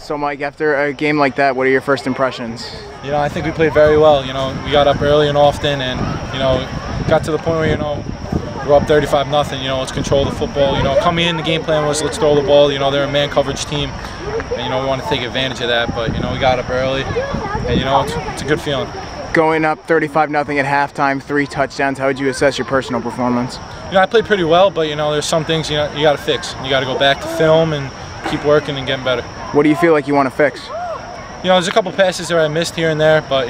So Mike, after a game like that, what are your first impressions? You know, I think we played very well. You know, we got up early and often, and you know, got to the point where we're up 35-0. You know, let's control the football. You know, coming in, the game plan was let's throw the ball. You know, they're a man coverage team, and we want to take advantage of that. But we got up early, and it's a good feeling. Going up 35-0 at halftime, 3 touchdowns. How would you assess your personal performance? I played pretty well, but there's some things you got to fix. You got to go back to film and keep working and getting better. What do you feel like you want to fix? There's a couple passes there I missed here and there, but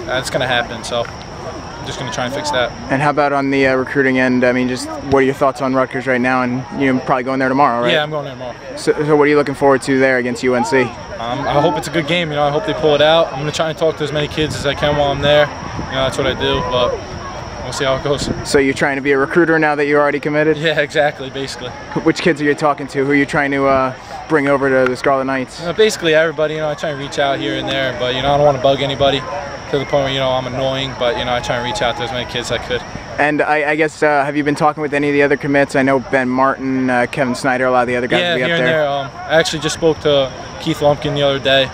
that's going to happen. So I'm just going to try and fix that. And how about on the recruiting end? I mean, just what are your thoughts on Rutgers right now? And you're probably going there tomorrow, right? Yeah, I'm going there tomorrow. So what are you looking forward to there against UNC? I hope it's a good game. I hope they pull it out. I'm going to try and talk to as many kids as I can while I'm there. That's what I do, but we'll see how it goes. So you're trying to be a recruiter now that you're already committed? Yeah, exactly, basically. Which kids are you talking to? Who are you trying to bring over to the Scarlet Knights? Basically everybody. I try and reach out here and there, but I don't want to bug anybody to the point where I'm annoying. But I try and reach out to as many kids as I could. And I guess have you been talking with any of the other commits? I know Ben Martin, Kevin Snyder, a lot of the other guys will be up there. Yeah, here and there. I actually just spoke to Keith Lumpkin the other day.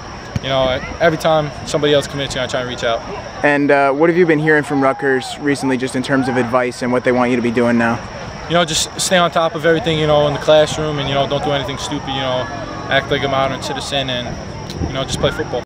Every time somebody else commits, I try and reach out. And what have you been hearing from Rutgers recently, just in terms of advice and what they want you to be doing now? Just stay on top of everything, in the classroom, and don't do anything stupid. Act like a modern citizen, and just play football.